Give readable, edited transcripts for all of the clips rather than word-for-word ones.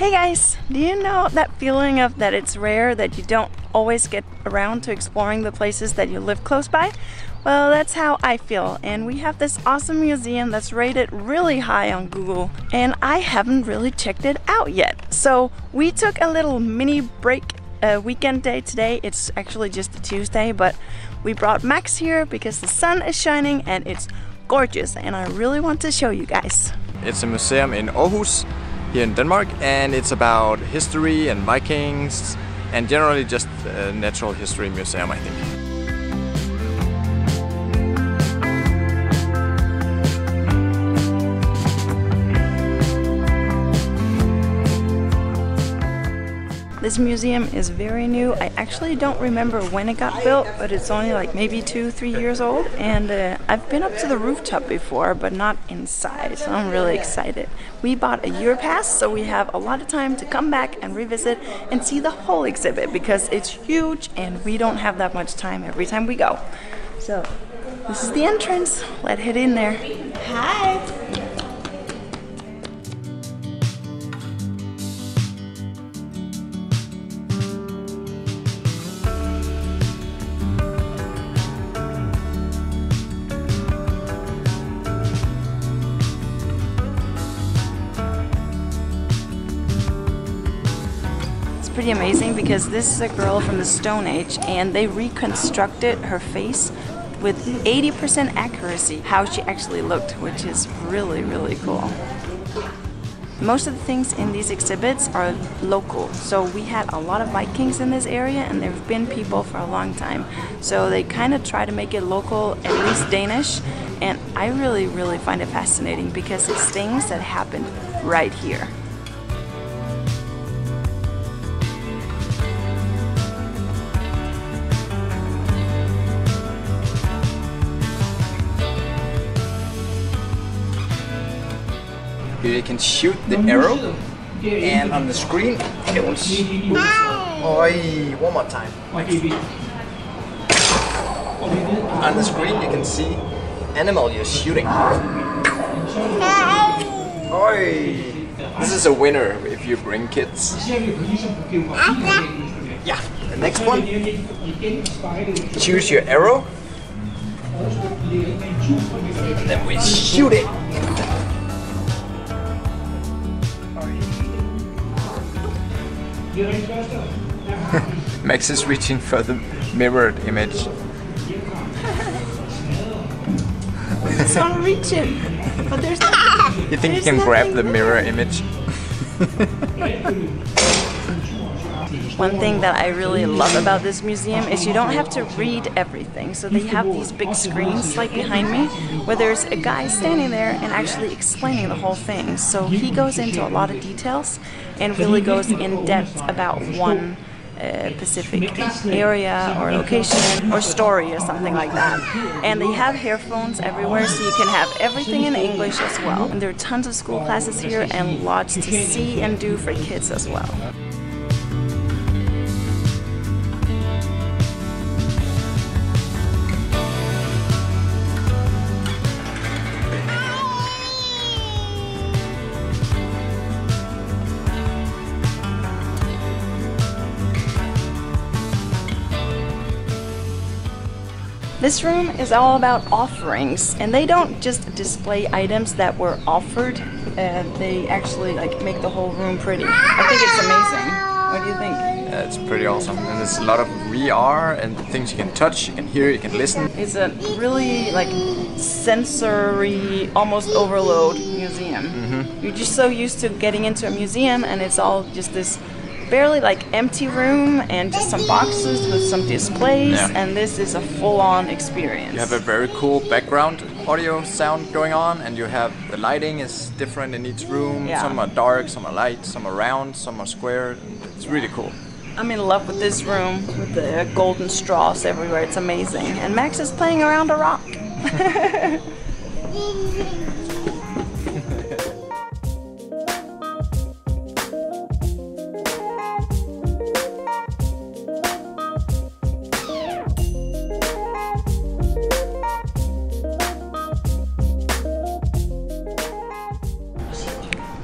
Hey guys, do you know that feeling of that it's rare that you don't always get around to exploring the places that you live close by? Well, that's how I feel, and we have this awesome museum that's rated really high on Google, and I haven't really checked it out yet. So we took a little mini break weekend day today. It's actually just a Tuesday, but we brought Max here because the sun is shining and it's gorgeous, and I really want to show you guys. It's a museum in Aarhus, here in Denmark, and it's about history and Vikings and generally just a natural history museum, I think. This museum is very new. I actually don't remember when it got built, but it's only like maybe 2-3 years old. And I've been up to the rooftop before, but not inside, so I'm really excited. We bought a year pass, so we have a lot of time to come back and revisit and see the whole exhibit because it's huge and we don't have that much time every time we go. So this is the entrance. Let's head in there. Hi! Pretty amazing because this is a girl from the Stone Age and they reconstructed her face with 80% accuracy how she actually looked, which is really, really cool. Most of the things in these exhibits are local, so we had a lot of Vikings in this area and there have been people for a long time, so they kind of try to make it local, at least Danish, and I really, really find it fascinating because it's things that happened right here. You can shoot the arrow, and on the screen it will shoot. Oi, one more time. On the screen you can see animal you're shooting. Oi! This is a winner if you bring kids. Yeah. The next one. Choose your arrow. And then we shoot it. Max is reaching for the mirrored image. So I'm reaching, but there's nothing. You think you can grab the mirror image? One thing that I really love about this museum is you don't have to read everything. So they have these big screens like behind me where there's a guy standing there and actually explaining the whole thing. So he goes into a lot of details and really goes in depth about one specific area or location or story or something like that. And they have earphones everywhere so you can have everything in English as well. And there are tons of school classes here and lots to see and do for kids as well. This room is all about offerings, and they don't just display items that were offered, they actually like make the whole room pretty. I think it's amazing. What do you think? Yeah, it's pretty awesome, and there's a lot of VR and things you can touch, you can hear, you can listen. It's a really like sensory, almost overload museum. You're just so used to getting into a museum and it's all just this barely like empty room and just some boxes with some displays, and this is a full-on experience. You have a very cool background audio sound going on, and you have the lighting is different in each room. Some are dark, some are light, some are round, some are square. It's really cool. I'm in love with this room with the golden straws everywhere. It's amazing. And Max is playing around a rock.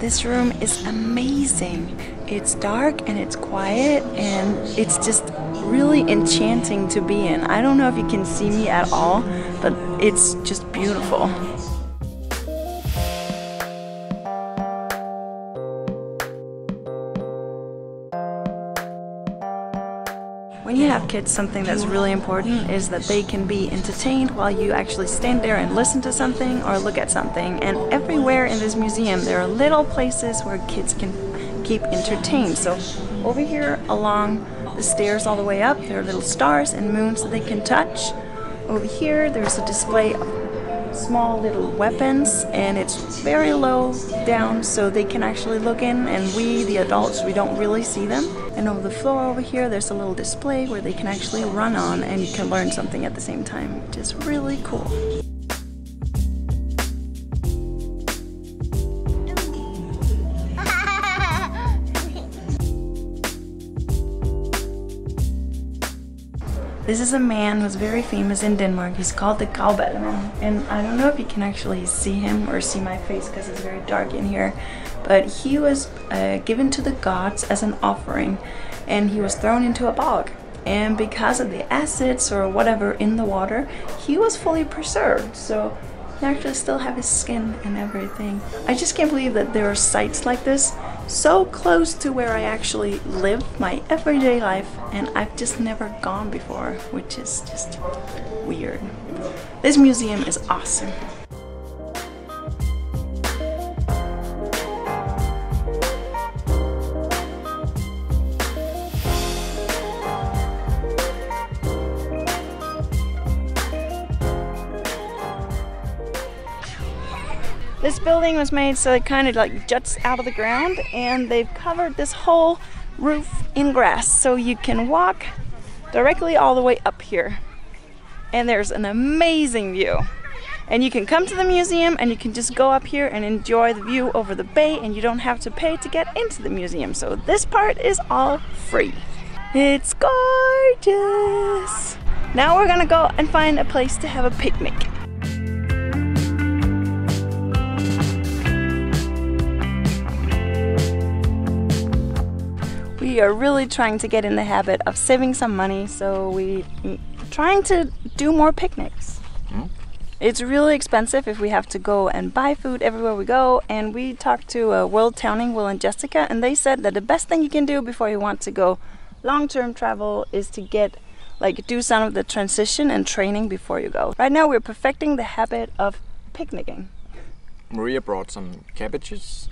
This room is amazing. It's dark and it's quiet and it's just really enchanting to be in. I don't know if you can see me at all, but it's just beautiful. When you have kids, something that's really important is that they can be entertained while you actually stand there and listen to something or look at something. And everywhere in this museum there are little places where kids can keep entertained. So over here along the stairs all the way up, there are little stars and moons that they can touch. Over here there's a display of small little weapons, and it's very low down so they can actually look in, and we, the adults, we don't really see them. And over the floor over here there's a little display where they can actually run on and you can learn something at the same time, which is really cool. This is a man who's very famous in Denmark. He's called the Grauballemand, and I don't know if you can actually see him or see my face because it's very dark in here, but he was given to the gods as an offering, and he was thrown into a bog. And because of the acids or whatever in the water, he was fully preserved. So he actually still have his skin and everything. I just can't believe that there are sites like this so close to where I actually live my everyday life, and I've just never gone before, which is just weird. This museum is awesome. This building was made so it kind of like juts out of the ground, and they've covered this whole roof in grass so you can walk directly all the way up here. And there's an amazing view. And you can come to the museum and you can just go up here and enjoy the view over the bay, and you don't have to pay to get into the museum. So this part is all free. It's gorgeous! Now we're gonna go and find a place to have a picnic. We are really trying to get in the habit of saving some money, so we're trying to do more picnics. It's really expensive if we have to go and buy food everywhere we go, and we talked to World Towning, Will and Jessica, and they said that the best thing you can do before you want to go long-term travel is to do some of the transition and training before you go. Right now we're perfecting the habit of picnicking. Maria brought some cabbages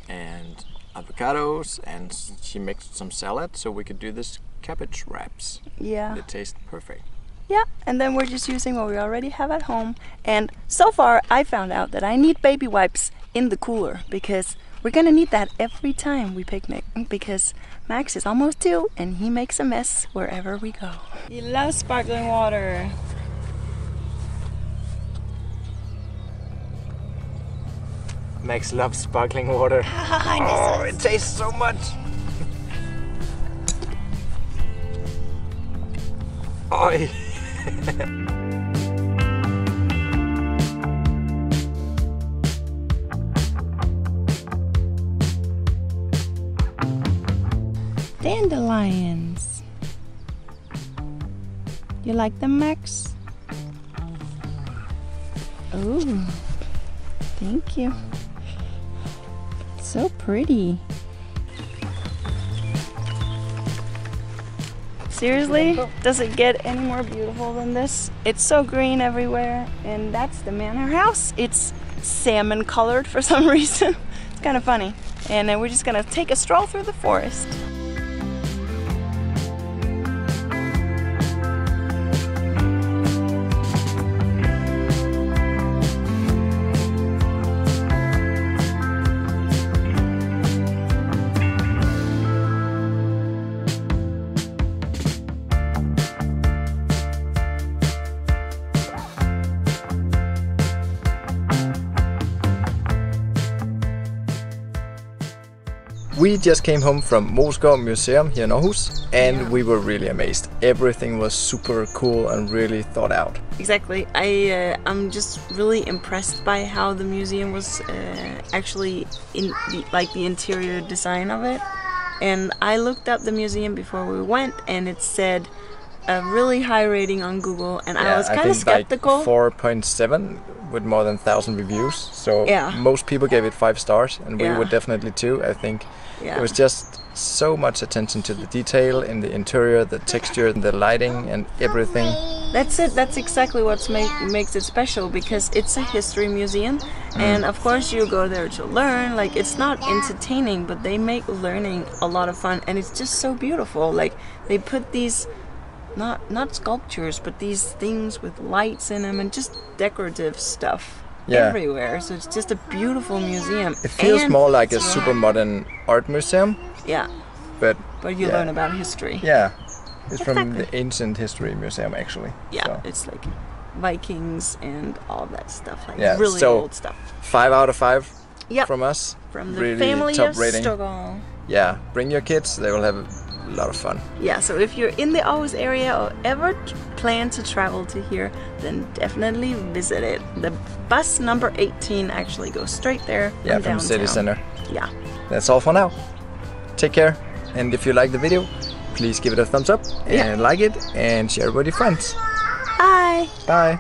and avocados, and she mixed some salad so we could do this cabbage wraps. Yeah. It tastes perfect. Yeah, and then we're just using what we already have at home. And so far I found out that I need baby wipes in the cooler, because we're gonna need that every time we picnic, because Max is almost 2 and he makes a mess wherever we go. He loves sparkling water. Max loves sparkling water. Oh, it tastes so much. Oi. Dandelions. You like them, Max? Oh, thank you. So pretty. Seriously? Does it get any more beautiful than this? It's so green everywhere, and that's the manor house. It's salmon colored for some reason. It's kind of funny. And then we're just gonna take a stroll through the forest. We just came home from Moesgaard Museum here in Aarhus, and we were really amazed. Everything was super cool and really thought out. Exactly. I'm just really impressed by how the museum was actually in the interior design of it. And I looked up the museum before we went, and it said a really high rating on Google, and I was kind of skeptical. Like 4.7 with more than 1,000 reviews. So yeah. most people gave it 5 stars, and we yeah. would definitely too. I think yeah. it was just so much attention to the detail in the interior, the texture, the lighting, and everything. That's it. That's exactly what makes it special, because it's a history museum, and of course you go there to learn. Like, it's not entertaining, but they make learning a lot of fun, and it's just so beautiful. Like, they put these not sculptures, but these things with lights in them and just decorative stuff everywhere. So it's just a beautiful museum. It feels more like a super modern art museum. Yeah. But you learn about history. Yeah. It's from the ancient history museum, actually. Yeah, so. It's like Vikings and all that stuff, like really old stuff. 5 out of 5 from us. From the really family top of rating. Stockholm. Yeah, bring your kids, they will have a lot of fun. Yeah, so if you're in the Aarhus area or ever plan to travel to here, then definitely visit it. The bus number 18 actually goes straight there from downtown. downtown. City Center. Yeah. That's all for now. Take care, and if you like the video, please give it a thumbs up and like it and share it with your friends. Bye. Bye.